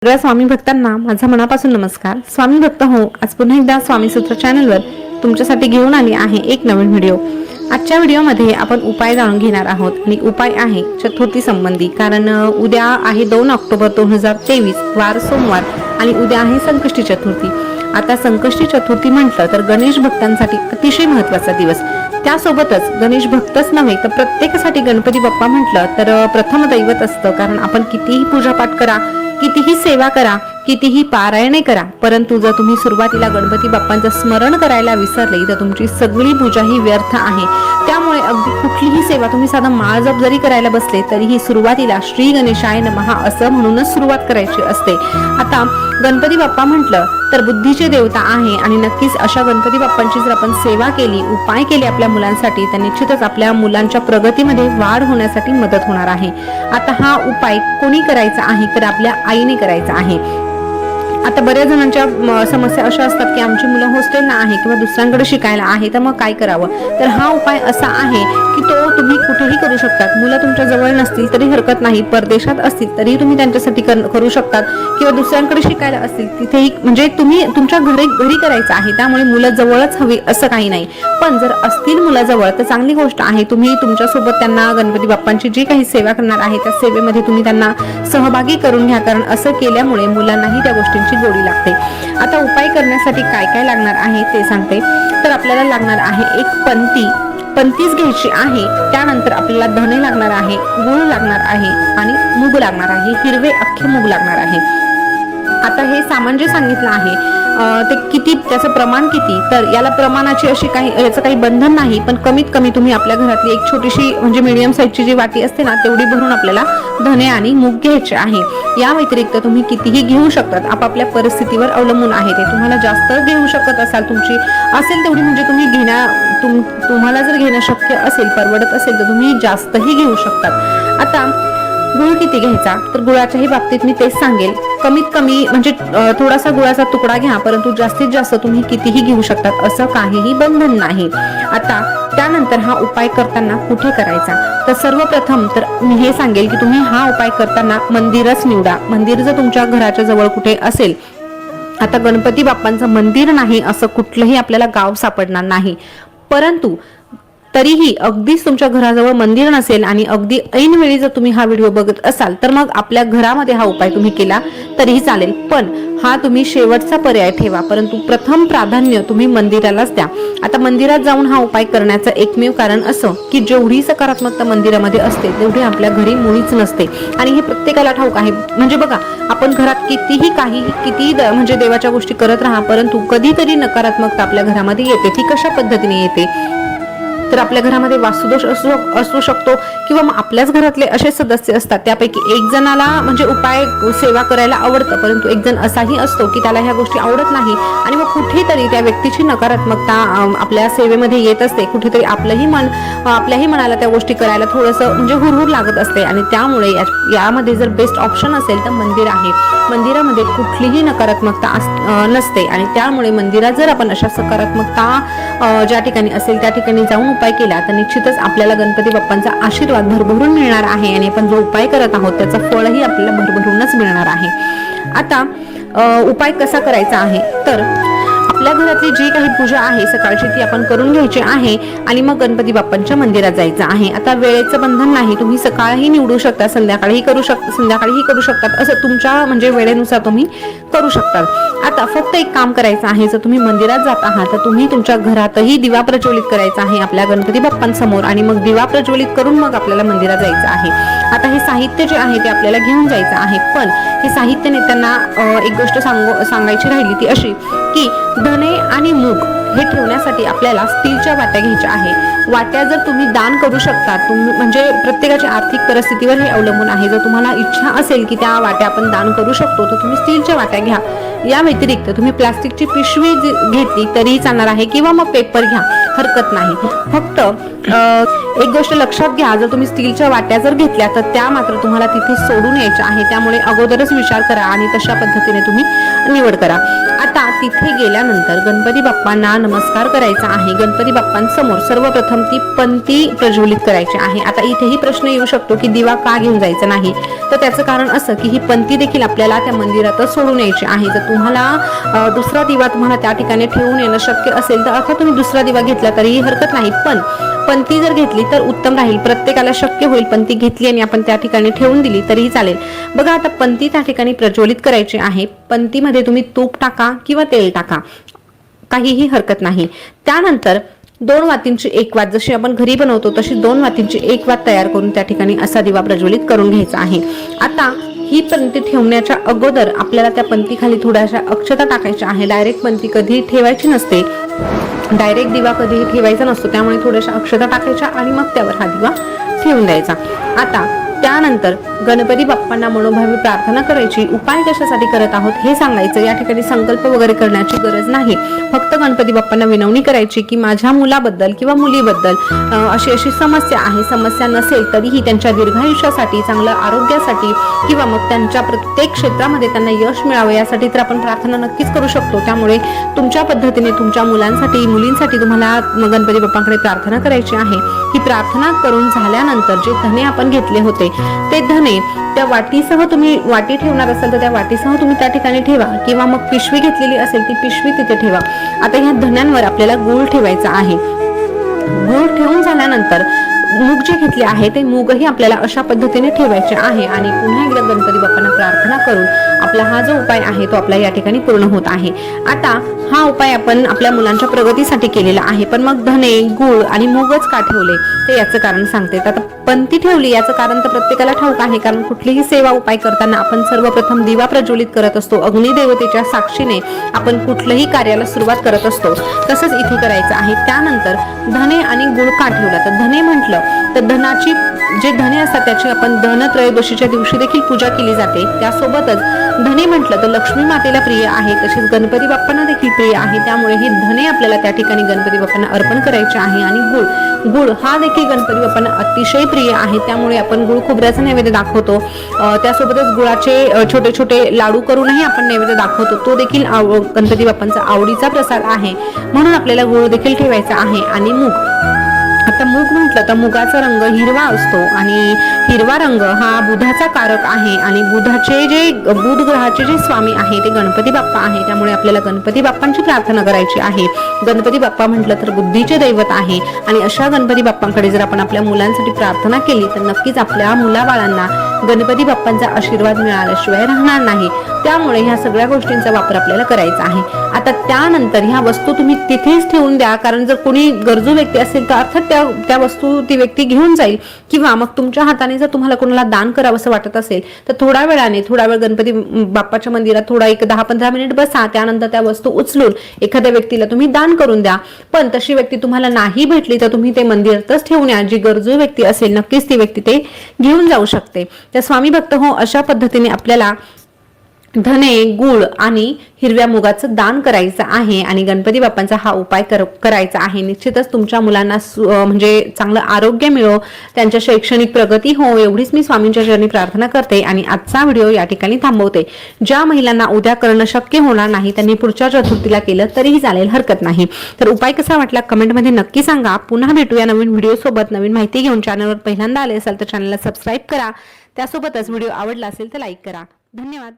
सगळ्या स्वामी भक्तांना माझा मनापासून नमस्कार. स्वामी भक्त हो, आज पुन्हा एकदा स्वामी सूत्र चॅनलवर तुमच्यासाठी घेऊन आली आहे एक नवीन व्हिडिओ. आजच्या व्हिडिओमध्ये आपण उपाय जाणून घेणार आहोत आणि उपाय आहे चतुर्थी संबंधी. कारण उद्या आहे 2 ऑक्टोबर 2023 वार सोमवार आणि उद्या आहे संकष्टी चतुर्थी. आता संकष्टी चतुर्थी म्हटलं तर गणेश भक्तांसाठी अतिशय महत्त्वाचा दिवस. त्यासोबतच गणेश भक्तच नव्हे तर प्रत्येकासाठी गणपती बाप्पा म्हटलं तर प्रथम दैवत असतं. कारण आपण कितीही पूजापाठ करा, कितीही सेवा करा, कितीही पारायणे करा, परंतु जर तुम्ही सुरुवातीला गणपती बाप्पांचं स्मरण करायला विसरले तर तुमची सगळी पूजा ही व्यर्थ आहे. त्यामुळे अगदी कुठलीही सेवा तुम्ही साधा माळ जप जरी करायला बसले तरीही सुरुवातीला श्री गणेशाय नमः असं म्हणूनच सुरुवात करायची असते. आता गणपती बाप्पा म्हटलं तर बुद्धीचे देवता आहे आणि नक्कीच अशा गणपती बाप्पांची जर आपण सेवा केली, उपाय केले आपल्या मुलांसाठी, तर निश्चितच आपल्या मुलांच्या प्रगतीमध्ये वाढ होण्यासाठी मदत होणार आहे. आता हा उपाय कोणी करायचा आहे तर आपल्या आईने करायचा आहे. आता बऱ्याच जणांच्या समस्या अशा असतात की आमची मुलं हॉस्टेलला आहे किंवा दुसऱ्यांकडे शिकायला आहे, तर मग काय करावं. तर हा उपाय असा आहे की तो तुम्ही कुठेही करू शकतात. मुलं तुमच्या जवळ नसतील तरी हरकत नाही, परदेशात असतील तरी तुम्ही त्यांच्यासाठी करू शकतात किंवा दुसऱ्यांकडे शिकायला असतील तिथेही, म्हणजे तुम्ही तुमच्या घरी करायचं आहे. त्यामुळे मुलं जवळच हवी असं काही नाही. पण जर असतील मुलं जवळ तर चांगली गोष्ट आहे. तुम्ही तुमच्यासोबत त्यांना गणपती बाप्पांची जी काही सेवा करणार आहे त्या सेवेमध्ये तुम्ही त्यांना सहभागी करून घ्या. कारण असं केल्यामुळे मुलांनाही त्या गोष्टींची गोडी लागते. आता उपाय करण्यासाठी काय काय लागणार आहे ते सांगते. तर आपल्याला लागणार आहे एक पंतीच घ्यायची आहे. त्यानंतर आपल्याला धणे लागणार आहे, गूळ लागणार आहे आणि मूग लागणार आहे, हिरवे अख्खे मूग लागणार आहे. आता हे सामान जे सांगितलं आहे ते किती, त्याचं प्रमाण किती, तर याला प्रमाणाची अशी याचं काही बंधन नाही. पण कमीत कमी तुम्ही आपल्या घरातली एक छोटीशी म्हणजे मीडियम साईजची जी वाटी असते ना तेवढी भरून आपल्याला धणे आणि मूग घ्यायचे आहे. या व्यतिरिक्त तुम्ही कितीही घेऊ शकतात, आपापल्या परिस्थितीवर अवलंबून आहे ते. तुम्हाला जास्त घेऊ शकत असाल, तुमची असेल तेवढी, म्हणजे तुम्हाला जर घेणं शक्य असेल, परवडत असेल तर तुम्ही जास्तही घेऊ शकतात. आता गुळ किती घ्यायचा, तर गुळाच्याही बाबतीत मी तेच सांगेल. कमीत कमी म्हणजे थोडासा गुळाचा तुकडा घ्या, परंतु जास्तीत जास्त तुम्ही कितीही घेऊ शकतात, असं काहीही बंधन नाही. आता त्यानंतर हा उपाय करताना कुठे करायचा, तर सर्वप्रथम तर मी हे सांगेल की तुम्ही हा उपाय करताना मंदिरच निवडा. मंदिर जर तुमच्या घराच्या जवळ कुठे असेल, आता गणपती बाप्पांचं मंदिर नाही असं कुठलंही आपल्याला गाव सापडणार नाही, परंतु तरीही अगदीच तुमच्या घराजवळ मंदिर नसेल आणि अगदी ऐनवेळी जर तुम्ही हा व्हिडिओ बघत असाल तर मग आपल्या घरामध्ये हा उपाय तुम्ही केला तरीही चालेल. पण हा तुम्ही शेवटचा पर्याय ठेवा, परंतु प्रथम प्राधान्य तुम्ही मंदिरालाच द्या. आता मंदिरात जाऊन हा उपाय करण्याचं एकमेव कारण असं की जेवढी सकारात्मकता मंदिरामध्ये असते तेवढी आपल्या घरी मुळीच नसते. आणि हे प्रत्येकाला ठाऊक आहे. म्हणजे बघा, आपण घरात कितीही म्हणजे देवाच्या गोष्टी करत राहा, परंतु कधीतरी नकारात्मकता आपल्या घरामध्ये येते. ती कशा पद्धतीने येते, तर आपल्या घरामध्ये वास्तुदोष असू शकतो किंवा मग आपल्याच घरातले असे सदस्य असतात त्यापैकी एक जणाला म्हणजे उपाय सेवा करायला आवडतं, परंतु एक जण असाही असतो की त्याला ह्या गोष्टी आवडत नाही आणि मग कुठेतरी त्या व्यक्तीची नकारात्मकता आपल्या सेवेमध्ये येत असते. कुठेतरी आपल्याही मनाला त्या गोष्टी करायला थोडंसं म्हणजे हुरहुर लागत असते. आणि त्यामुळे यामध्ये जर बेस्ट ऑप्शन असेल तर मंदिर आहे. मंदिरामध्ये कुठलीही नकारात्मकता नसते आणि त्यामुळे मंदिरात जर आपण अशा सकारात्मकता ज्या ठिकाणी असेल त्या ठिकाणी जाऊन उपाय केला तर निश्चितच आपल्याला गणपती बाप्पांचा आशीर्वाद भरभरून मिळणार आहे आणि आपण जो उपाय करत आहोत त्याचं फळही आपल्याला भरभरूनच मिळणार आहे. आता उपाय कसा करायचा आहे, तर आपल्या घरातली जी काही पूजा आहे सकाळची ती आपण करून घ्यायची आहे आणि मग गणपती बाप्पांच्या मंदिरात जायचं आहे. आता वेळेचं बंधन नाही, तुम्ही सकाळही निवडू शकता, संध्याकाळीही करू शकतात, असं तुमच्या म्हणजे वेळेनुसार तुम्ही करू शकतात. आता फक्त एक काम करायचं आहे, जर तुम्ही मंदिरात जात आहात तर तुम्ही तुमच्या घरातही दिवा प्रज्वलित करायचा आहे आपल्या गणपती बाप्पांसमोर आणि मग दिवा प्रज्वलित करून मग आपल्याला मंदिरात जायचं आहे. आता हे साहित्य जे आहे ते आपल्याला घेऊन जायचं आहे. पण हे साहित्य नेताना एक गोष्ट सांगायची राहिली ती अशी की धणे आणि मूग हे ठेवण्यासाठी आपल्याला स्टीलच्या वाट्या घ्यायच्या आहे. वाट्या जर तुम्ही दान करू शकता, तुम्ही म्हणजे प्रत्येकाच्या आर्थिक परिस्थितीवर हे अवलंबून आहे. जर तुम्हाला इच्छा असेल की त्या वाट्या आपण दान करू शकतो तर तुम्ही स्टीलच्या वाट्या घ्या. या व्यतिरिक्त तुम्ही प्लास्टिकची पिशवी घेतली तरीही चालणार आहे किंवा मग पेपर घ्या, हरकत नाही. फक्त एक गोष्ट लक्षात घ्या, जर तुम्ही स्टीलच्या वाट्या जर घेतल्या तर त्या मात्र तुम्हाला तिथे सोडून यायच्या आहे. त्यामुळे अगोदरच विचार करा आणि तशा पद्धतीने तुम्ही निवड करा. आता तिथे गेल्यानंतर गणपती बाप्पांना नमस्कार करायचा आहे. गणपती बाप्पांसमोर सर्वप्रथम ती पंती प्रज्वलित करायची आहे. आता इथेही प्रश्न येऊ शकतो की दिवा का घेऊन जायचा नाही, तर त्याचं कारण असं की ही पंती देखील आपल्याला त्या मंदिरातच सोडून यायची आहे. जर तुम्हाला दुसरा दिवा तुम्हाला त्या ठिकाणी ठेवून येणं शक्य असेल तर अर्थात तुम्ही दुसरा दिवा घेतला तरीही हरकत नाही, पण पंती जर घेतली तर उत्तम राहील. प्रत्येकाला शक्य होईल पंती घेतली आणि आपण त्या ठिकाणी ठेवून दिली तरीही चालेल. बघा आता पंती त्या ठिकाणी प्रज्वलित करायची आहे. पंतीमध्ये तुम्ही तूप टाका किंवा तेल टाका, काहीही हरकत नाही. त्यानंतर 2 वातींची एक वात, जशी आपण घरी बनवतो तशी 2 वातींची एक वात तयार करून त्या ठिकाणी असा दिवा प्रज्वलित करून घ्यायचा आहे. आता ही पंती ठेवण्याच्या अगोदर आपल्याला त्या पंतीखाली थोड्याशा अक्षता टाकायच्या आहे. डायरेक्ट पंती कधी ठेवायची नसते, डायरेक्ट दिवा कधीही ठेवायचा नसतो, त्यामुळे थोड्याशा अक्षता टाकायच्या आणि मग त्यावर हा दिवा ठेवून द्यायचा. आता त्यानंतर गणपती बाप्पांना मनोभावे प्रार्थना करायची. उपाय कशासाठी करत आहोत हे सांगायचं. या ठिकाणी संकल्प वगैरे करण्याची गरज नाही. फक्त गणपती बाप्पांना विनवणी करायची की माझ्या मुलाबद्दल किंवा मुलीबद्दल अशी अशी समस्या आहे. समस्या नसेल तरीही त्यांच्या दीर्घायुष्यासाठी, चांगल्या आरोग्यासाठी किंवा मग त्यांच्या प्रत्येक क्षेत्रामध्ये त्यांना यश मिळावं यासाठी तर आपण प्रार्थना नक्कीच करू शकतो. त्यामुळे तुमच्या पद्धतीने तुमच्या मुलांसाठी, मुलींसाठी तुम्हाला गणपती बाप्पांकडे प्रार्थना करायची आहे. ही प्रार्थना करून झाल्यानंतर जे धने आपण घेतले होते ते धने त्या वाटीसह, तुम्ही वाटी ठेवणार असाल तर त्या वाटीसह तुम्ही त्या ठिकाणी ठेवा किंवा मग पिशवी घेतलेली असेल ती पिशवी तिथे ठेवा. आता ह्या धन्यांवर आपल्याला गूळ ठेवायचा आहे. गूळ ठेवून झाल्यानंतर मूग जे घेतले आहे ते मूगही आपल्याला अशा पद्धतीने ठेवायचे आहे आणि पुन्हा एकदा गणपती बाप्पांना प्रार्थना करून आपला हा जो उपाय आहे तो आपल्या या ठिकाणी पूर्ण होत आहे. आता हा उपाय आपण आपल्या मुलांच्या प्रगतीसाठी केलेला आहे, पण मग धने, गूळ आणि मूगच का ठेवले ते याचं कारण सांगते. आता पंती ठेवली याचं कारण तर प्रत्येकाला ठाऊक आहे, कारण कुठलीही सेवा उपाय करताना आपण सर्वप्रथम दिवा प्रज्वलित करत असतो. अग्निदेवतेच्या साक्षीने आपण कुठलंही कार्याला सुरुवात करत असतो, तसंच इथे करायचं आहे. त्यानंतर धने आणि गूळ का ठेवला, तर धने म्हटलं तर धनाची जे धने असतात त्याची आपण धनत्रयोदशीच्या दिवशी देखील पूजा केली जाते. त्यासोबतच धने म्हटलं तर लक्ष्मी मातेला प्रिय आहे, तसेच गणपती बाप्पांना देखील प्रिय आहे. त्यामुळे हे धने आपल्याला त्या ठिकाणी गणपती बाप्पांना अर्पण करायचे आहे. आणि गुळ हा देखील गणपती बाप्पांना अतिशय प्रिय आहे, त्यामुळे आपण गुळ खोबऱ्याचा नैवेद्य दाखवतो. त्यासोबतच गुळाचे छोटे छोटे लाडू करूनही आपण नैवेद्य दाखवतो. तो देखील गणपती बाप्पांचा आवडीचा प्रसाद आहे, म्हणून आपल्याला गुळ देखील ठेवायचा आहे. आणि मूग, आता मूग म्हटलं तर मुगाचा रंग हिरवा असतो आणि हिरवा रंग हा बुधाचा कारक आहे आणि बुध ग्रहाचे जे स्वामी आहे ते गणपती बाप्पा आहे. त्यामुळे आपल्याला गणपती बाप्पांची प्रार्थना करायची आहे. गणपती बाप्पा म्हटलं तर बुद्धीचे दैवत आहे आणि अशा गणपती बाप्पांकडे जर आपण आपल्या मुलांसाठी प्रार्थना केली तर नक्कीच आपल्या मुलाबाळांना गणपती बाप्पांचा आशीर्वाद मिळाल्याशिवाय राहणार नाही. त्यामुळे ह्या सगळ्या गोष्टींचा वापर आपल्याला करायचा आहे. आता त्यानंतर ह्या वस्तू तुम्ही तिथेच ठेवून द्या, कारण जर कोणी गरजू व्यक्ती असेल तर अर्थात त्या वस्तू ती व्यक्ती घेऊन जाईल. किंवा मग तुमच्या हाताने जर तुम्हाला कोणाला दान करावं असं वाटत असेल तर थोडा वेळ गणपती बाप्पाच्या मंदिरात थोडा एक 10-15 मिनिट बसा. त्यानंतर त्या वस्तू उचलून एखाद्या व्यक्तीला तुम्ही दान करून द्या. पण तशी व्यक्ती तुम्हाला नाही भेटली तर तुम्ही ते मंदिरातच ठेवून या. जी गरजू व्यक्ती असेल नक्कीच ती व्यक्ती ते घेऊन जाऊ शकते. त्या स्वामी भक्त हो, अशा पद्धतीने आपल्याला धने, गूळ आणि हिरव्या मुगाचं दान करायचं आहे आणि गणपती बाप्पांचा हा उपाय करायचा आहे. निश्चितच तुमच्या मुलांना म्हणजे चांगलं आरोग्य मिळो, त्यांच्या शैक्षणिक प्रगती हो, एवढीच मी स्वामींच्या चरणी प्रार्थना करते आणि आजचा व्हिडिओ या ठिकाणी थांबवते. ज्या महिलांना उद्या करणं शक्य होणार नाही त्यांनी पुढच्या चतुर्थीला केलं तरीही चालेल, हरकत नाही. तर उपाय कसा वाटला कमेंटमध्ये नक्की सांगा. पुन्हा भेटूया नवीन व्हिडिओ सोबत. नवीन माहिती घेऊन चॅनलवर पहिल्यांदा आले असाल तर चॅनलला सबस्क्राईब करा. त्यासोबतच व्हिडिओ आवडला असेल तर लाईक करा. धन्यवाद.